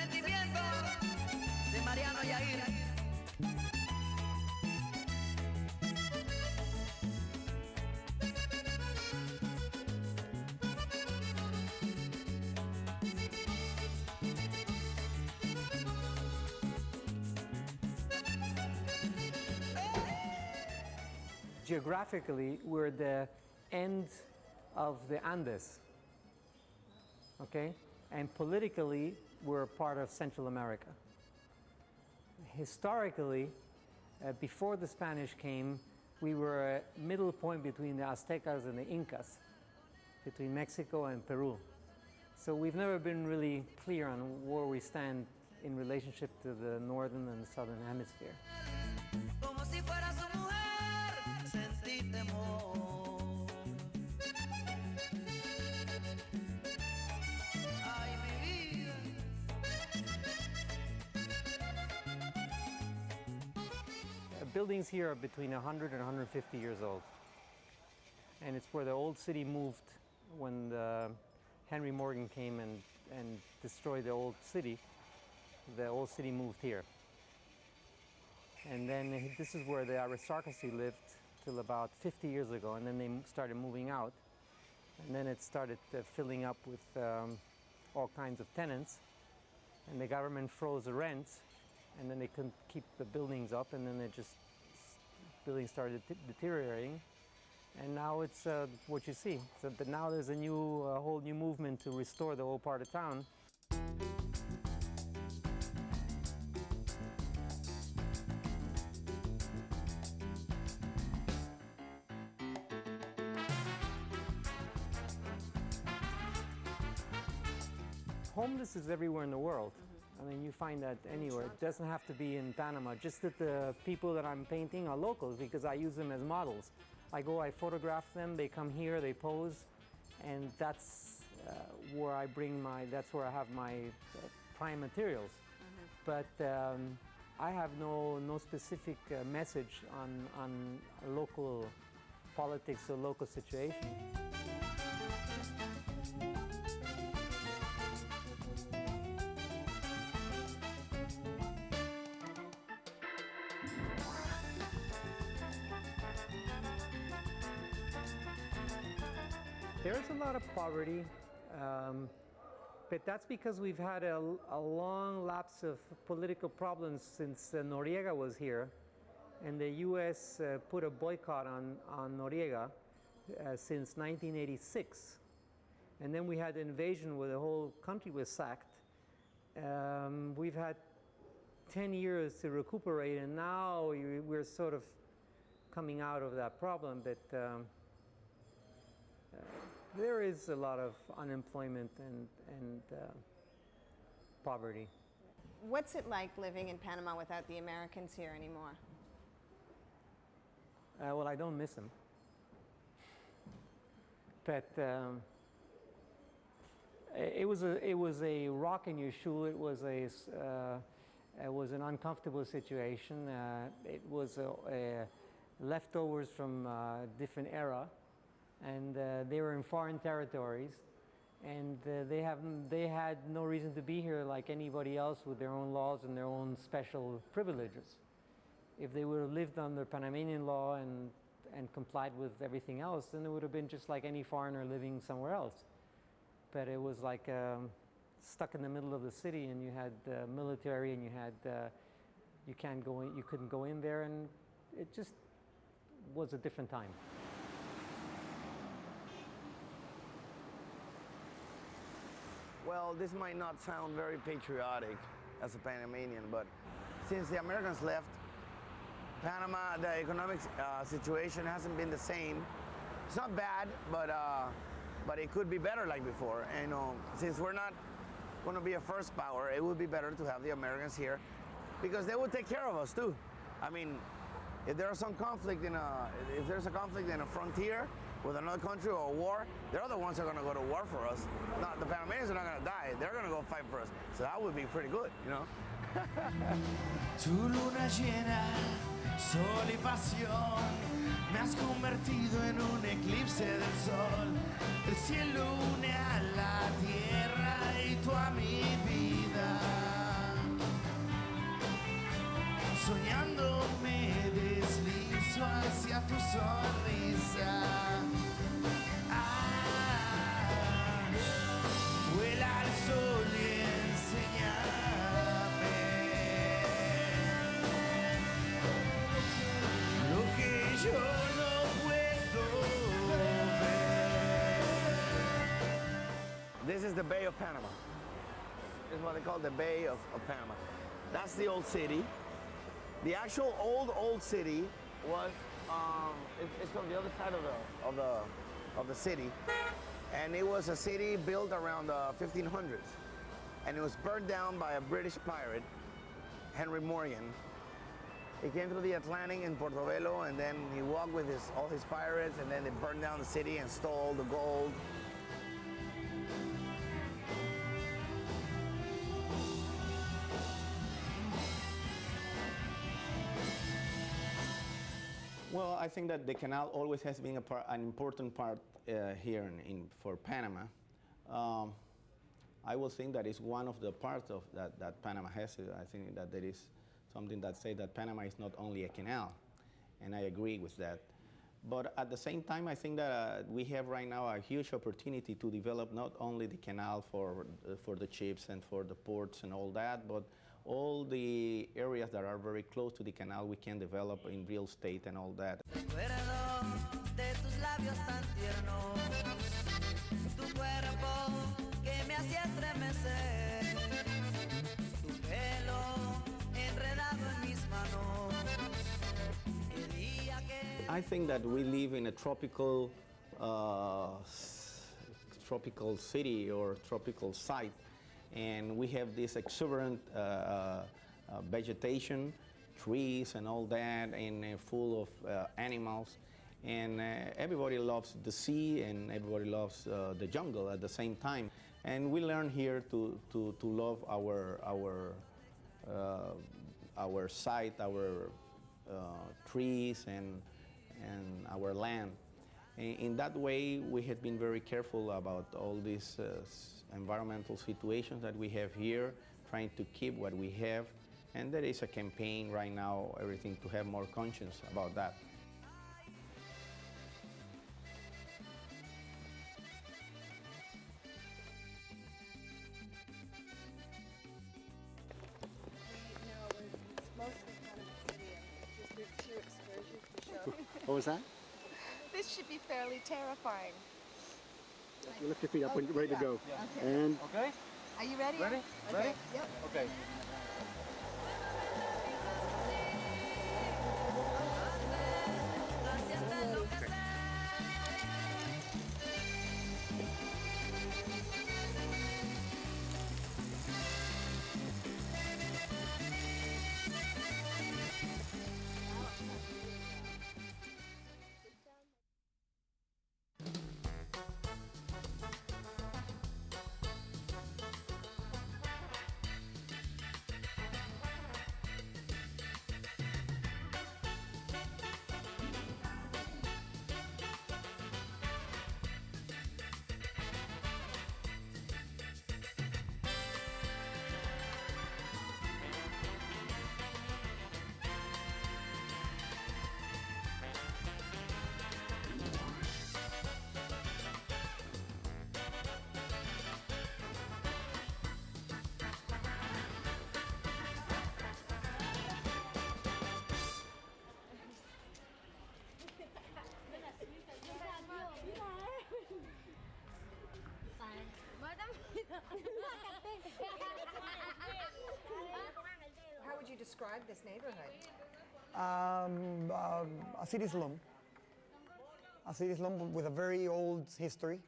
sentimiento de Mariano Yair. Geographically, we're the end of the Andes, okay? And politically, we're part of Central America. Historically, before the Spanish came, we were a middle point between the Aztecas and the Incas, between Mexico and Peru. So we've never been really clear on where we stand in relationship to the northern and southern hemisphere. Buildings here are between 100 and 150 years old. And it's where the old city moved when Henry Morgan came and destroyed the old city. The old city moved here. And then this is where the aristocracy lived till about 50 years ago, and then they started moving out. And then it started filling up with all kinds of tenants. And the government froze the rents, and then they couldn't keep the buildings up, and then buildings started deteriorating. And now it's what you see. So now there's a whole new movement to restore the old part of town. Homeless is everywhere in the world. I mean, you find that anywhere. It doesn't have to be in Panama. Just that the people that I'm painting are locals because I use them as models. I photograph them, they come here, they pose, and that's where I have my prime materials. But I have no specific message on local politics or local situation. There's a lot of poverty, but that's because we've had a long lapse of political problems since Noriega was here, and the U.S. Put a boycott on Noriega since 1986. And then we had the invasion where the whole country was sacked. We've had 10 years to recuperate, and now we're sort of coming out of that problem, but there is a lot of unemployment and poverty. What's it like living in Panama without the Americans here anymore? Well, I don't miss them. But it was a rock in your shoe. It was an uncomfortable situation. It was leftovers from a different era. And they were in foreign territories, and they had no reason to be here like anybody else with their own laws and their own special privileges. If they would have lived under Panamanian law and complied with everything else, then it would have been just like any foreigner living somewhere else. But it was like stuck in the middle of the city, and you had the military, and you had you couldn't go in there, and it just was a different time. Well, this might not sound very patriotic as a Panamanian, but since the Americans left, Panama, the economic situation hasn't been the same. It's not bad, but it could be better like before. And since we're not going to be a first power, it would be better to have the Americans here because they would take care of us too. I mean, if there's a conflict in a frontier with another country or a war, they're the ones that are going to go to war for us. Not the Panamanians are not going to die. They're going to go fight for us. So that would be pretty good, you know. Tu luna llena, sol y pasión, me has convertido en un eclipse del sol. El cielo une a la tierra y tú a mi vida. soñando me deslizo hacia tu sonrisa. Vuela al sol y enséñame lo que yo no puedo ver. This is the Bay of Panama. This is what they call the Bay of Panama. That's the old city. The actual old city was it's on the other side of the city, and it was a city built around the 1500s, and it was burned down by a British pirate, Henry Morgan. He came through the Atlantic in Portobello, and then he walked with all his pirates, and then they burned down the city and stole all the gold. Well, I think that the canal always has been an important part here for Panama. I will think that it's one of the parts of that Panama has. I think that there is something that says that Panama is not only a canal, and I agree with that. But at the same time, I think that we have right now a huge opportunity to develop not only the canal for the ships and for the ports and all that, but all the areas that are very close to the canal we can develop in real estate and all that. Recuerdo de tus labios tan tiernos, tu cuerpo que me hacía estremecer, tu pelo enredado en mis manos. El día que I think that we live in a tropical city or tropical site, and we have this exuberant vegetation, trees and all that, and full of animals. And everybody loves the sea, and everybody loves the jungle at the same time. And we learn here to love our site, our trees, and our land. In that way, we have been very careful about all these environmental situations that we have here, trying to keep what we have. And there is a campaign right now, everything to have more conscience about that. No, it's mostly Panama City, and just did 2 excursions to show. What was that? This should be fairly terrifying. You lift your feet up when you're ready to go. Okay. And Okay? Are you ready? Ready? Okay. Ready? Yep. Okay. How would you describe this neighborhood? A city slum. A city slum with a very old history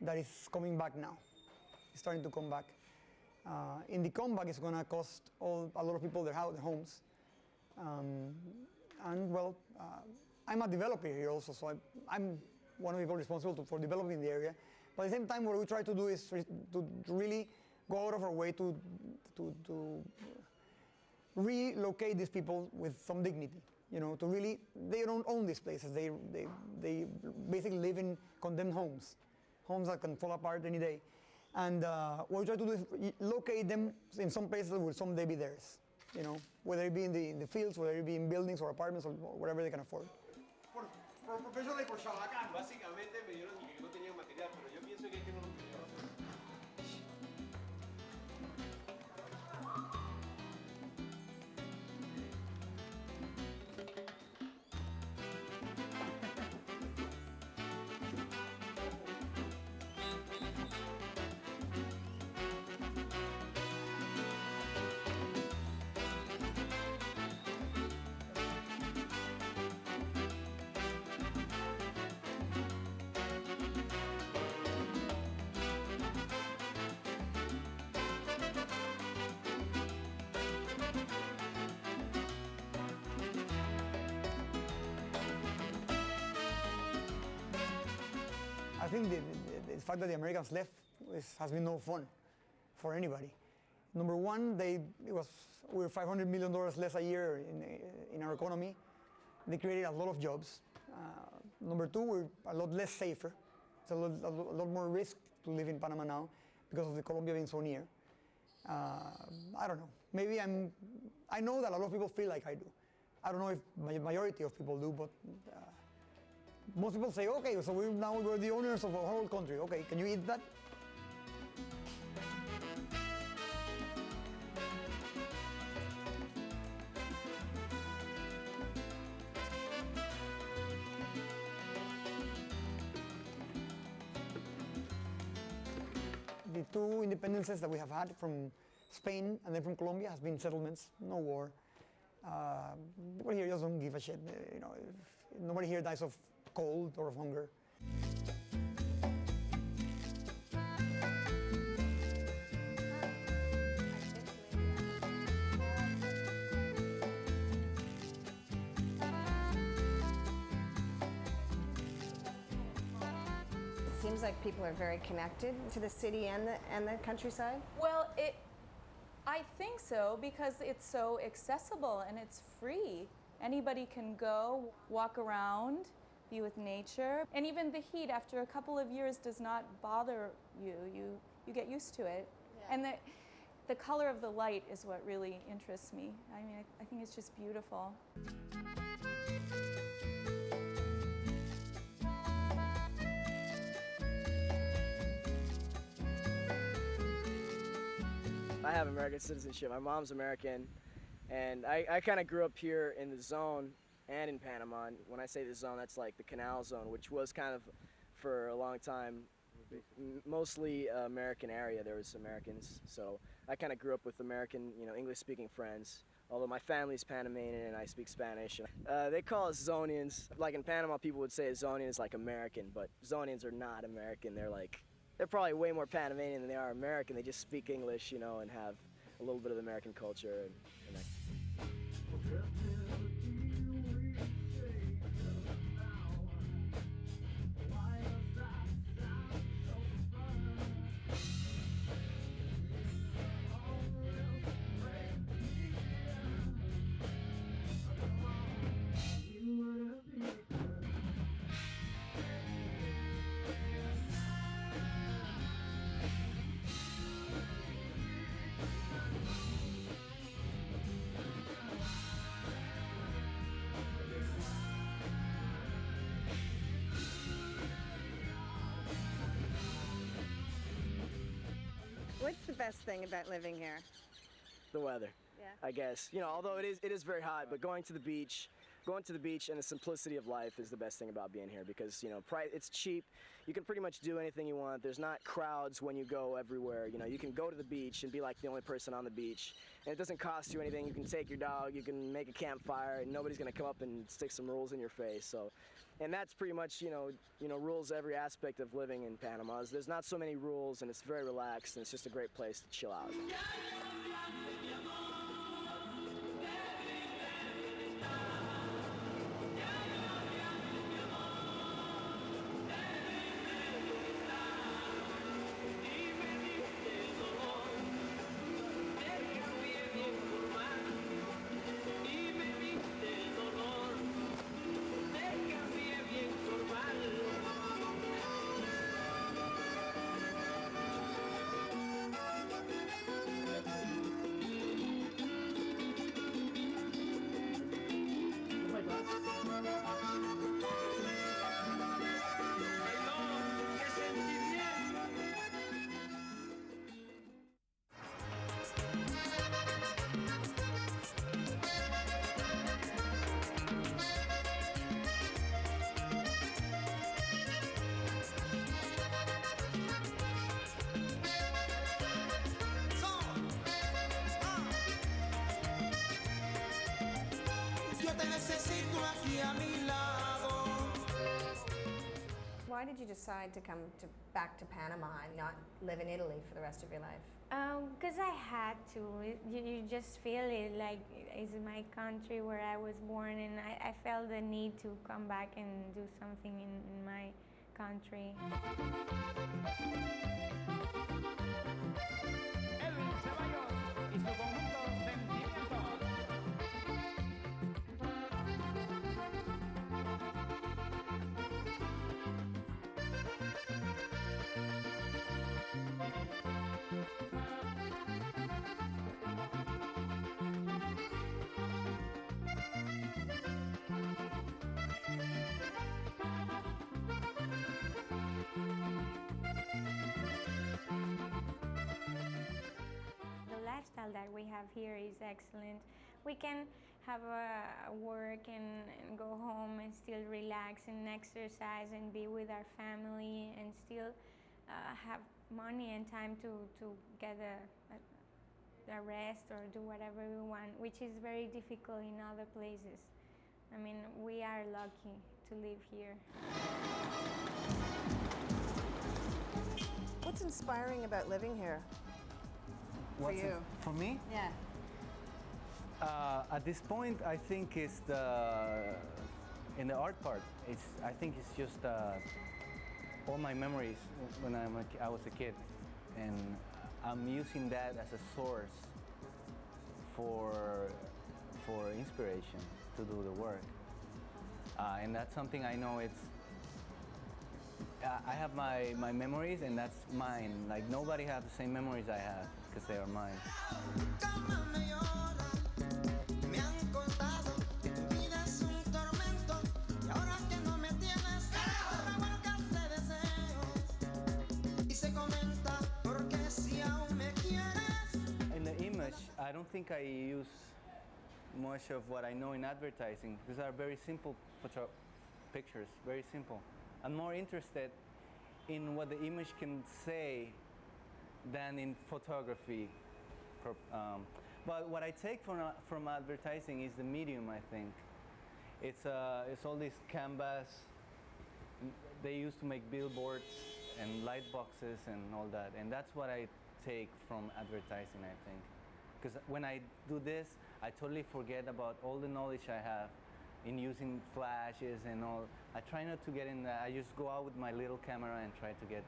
that is coming back now. It's starting to come back. In the comeback, it's going to cost a lot of people their homes. And well, I'm a developer here also, so I'm one of the people responsible for developing the area. But at the same time, what we try to do is to really go out of our way to relocate these people with some dignity. You know, to really, they don't own these places. They basically live in condemned homes that can fall apart any day. And what we try to do is locate them in some places that will someday be theirs. you know, whether it be in the fields, whether it be in buildings or apartments or whatever they can afford. Por professional y por chabacán. Básicamente me dieron que no tenían material, pero yo pienso que no lo tenían. I think the fact that the Americans left has been no fun for anybody. Number one, we're $500 million less a year in our economy. They created a lot of jobs. Number two, we're a lot less safer. It's a lot more risk to live in Panama now because of the Colombia being so near. I don't know. Maybe I know that a lot of people feel like I do. I don't know if the majority of people do, but most people say, okay, so we're the owners of our whole country. Okay, can you eat that? The two independences that we have had from Spain and then from Colombia has been settlements, no war. People here just don't give a shit. You know, nobody here dies of cold or of hunger. It seems like people are very connected to the city and the countryside. Well, I think so because it's so accessible and it's free. Anybody can go, walk around, be with nature. And even the heat after a couple of years does not bother you. You get used to it. Yeah. And the color of the light is what really interests me. I mean, I think it's just beautiful. I have American citizenship. My mom's American, and I kind of grew up here in the zone and in Panama. And when I say the zone, that's like the canal zone, which was kind of, for a long time, mostly American area. There was Americans, so I kind of grew up with American, English-speaking friends. Although my family's Panamanian and I speak Spanish. They call us Zonians. Like in Panama, people would say a Zonian is like American, but Zonians are not American. They're probably way more Panamanian than they are American. They just speak English, and have a little bit of the American culture. And that. What's the best thing about living here? The weather, yeah. I guess. Although it is very hot, but going to the beach and the simplicity of life is the best thing about being here because, it's cheap. You can pretty much do anything you want. There's not crowds when you go everywhere. You can go to the beach and be like the only person on the beach. And it doesn't cost you anything. You can take your dog, you can make a campfire, and nobody's going to come up and stick some rules in your face. And that's pretty much, rules every aspect of living in Panama. There's not so many rules, and it's very relaxed, and it's just a great place to chill out. Yo te necesito aquí a mi lado. Why did you decide to come back to Panama and not live in Italy for the rest of your life? Because I had to. You just feel it like it's my country where I was born, and I felt the need to come back and do something in my country. Lifestyle that we have here is excellent. We can have a work and go home and still relax and exercise and be with our family and still have money and time to get a rest or do whatever we want, which is very difficult in other places. I mean, we are lucky to live here. What's inspiring about living here? For you? For me? Yeah. At this point, I think it's in the art part. I think it's just all my memories when I was a kid, and I'm using that as a source for inspiration to do the work. And that's something I know I have my memories, and that's mine. Like, nobody has the same memories I have, because they are mine. In the image, I don't think I use much of what I know in advertising, because they are very simple pictures, very simple. I'm more interested in what the image can say than in photography. But what I take from advertising is the medium, I think. It's all this canvas. They used to make billboards and light boxes and all that. And that's what I take from advertising, I think. Because when I do this, I totally forget about all the knowledge I have in using flashes and all. I try not to get in that. I just go out with my little camera and try to get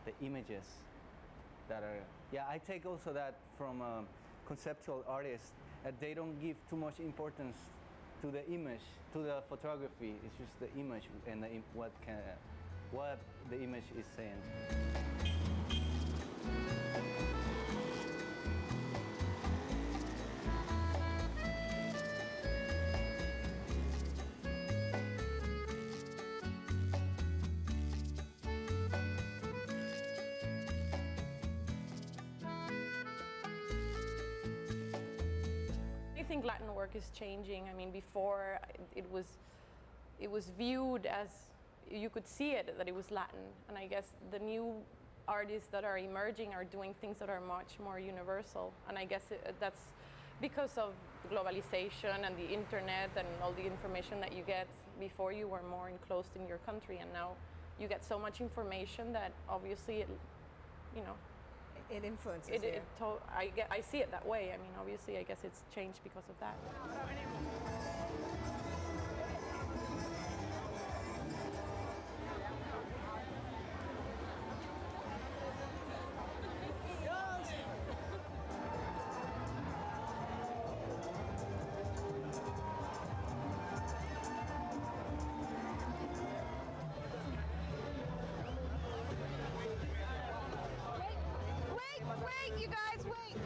the images that are, yeah, I take also that from conceptual artists, that they don't give too much importance to the image, to the photography. It's just the image and what the image is saying. I think Latin work is changing. I mean, before it was viewed as, you could see it, that it was Latin. And I guess the new artists that are emerging are doing things that are much more universal. And I guess that's because of globalization and the internet and all the information that you get. Before, you were more enclosed in your country, and now you get so much information that obviously it influences you. I see it that way. I mean, obviously, I guess it's changed because of that. Wait, you guys, wait!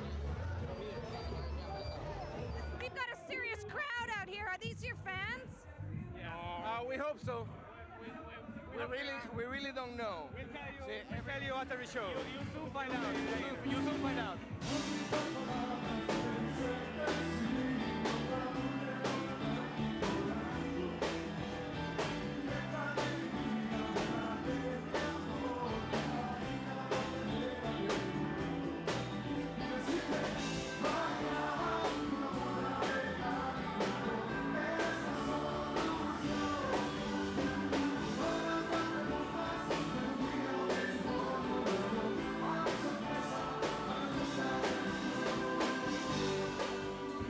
We've got a serious crowd out here. Are these your fans? we hope so. We really don't know. We'll tell you after the show. You'll soon find out. You'll soon find out.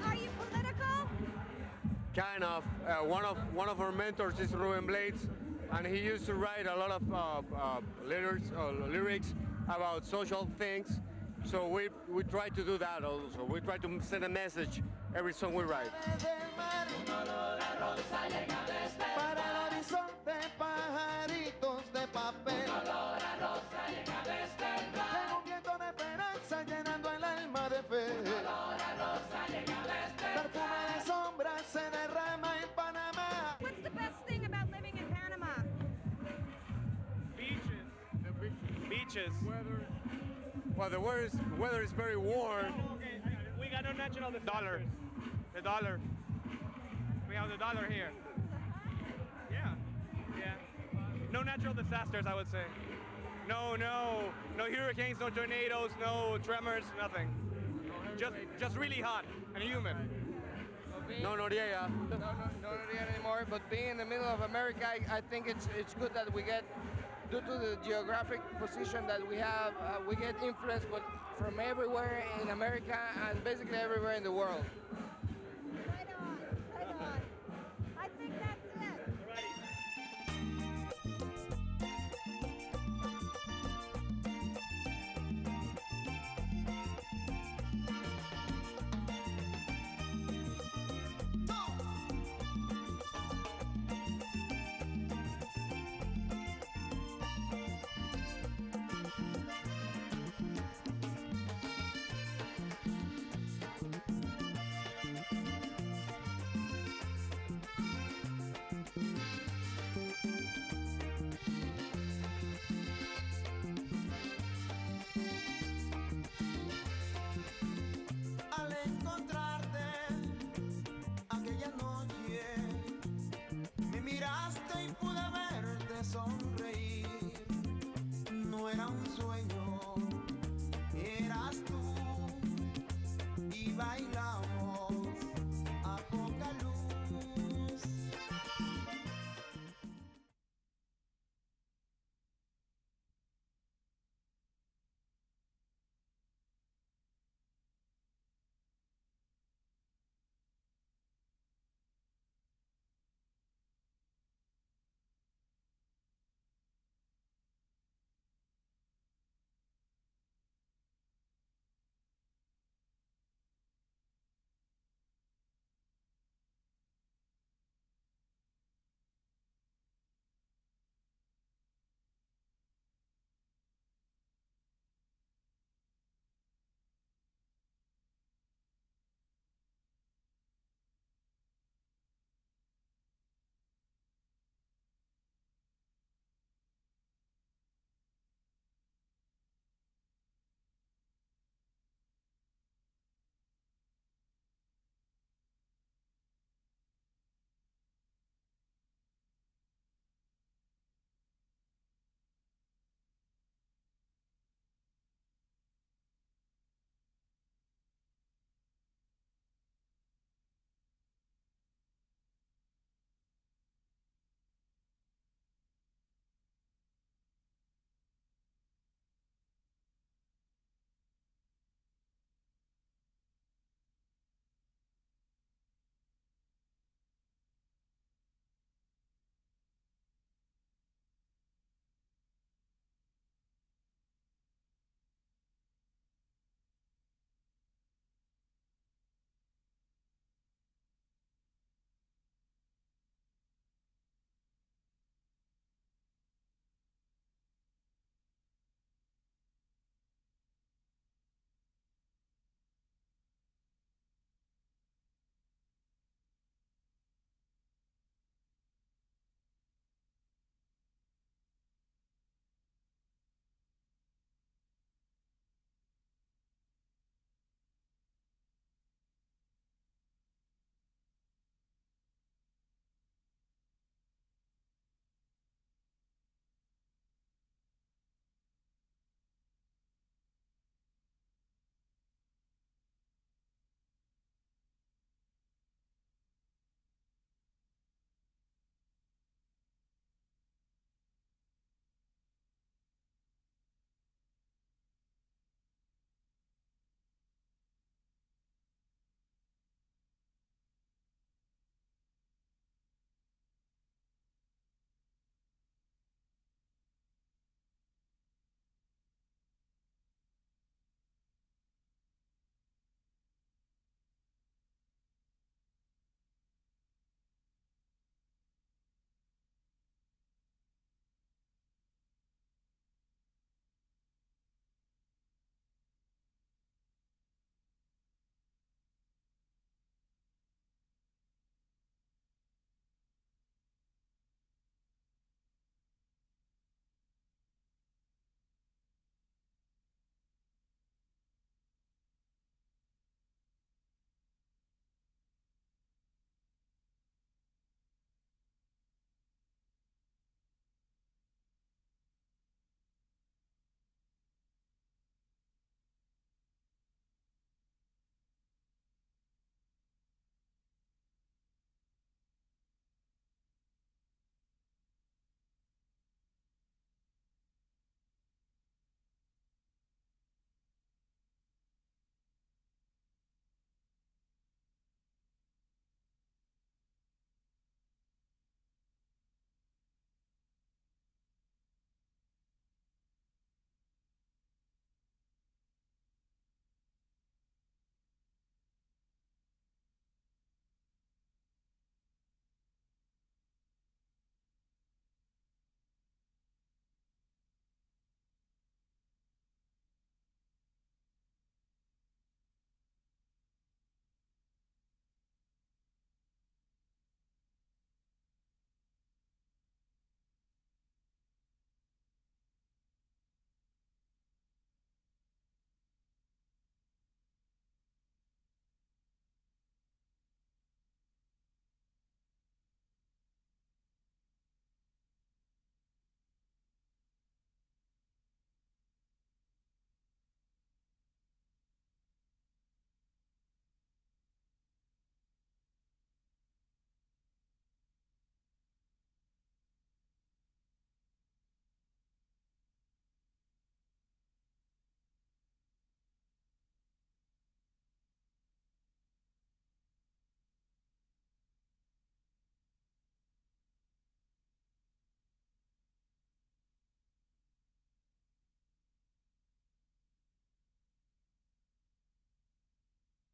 Are you political? Kind of. One of our mentors is Ruben Blades, and he used to write a lot of lyrics about social things. So we try to do that also. We try to send a message every song we write. Para el horizonte, pajaritos de papel. Llega un viento de esperanza llenando el alma de fe. Perfume de sombras se derrama en Panamá. What's the best thing about living in Panama? Beaches. Well, the weather is very warm. We got no natural disasters. The dollar. We have the dollar here. Yeah. No natural disasters, I would say. No hurricanes, no tornadoes, no tremors, nothing. Just really hot and humid. No Noriega. No Noriega anymore. But being in the middle of America, I think it's good that we get, due to the geographic position that we have, we get influence from everywhere in America and basically everywhere in the world. Right on. I think that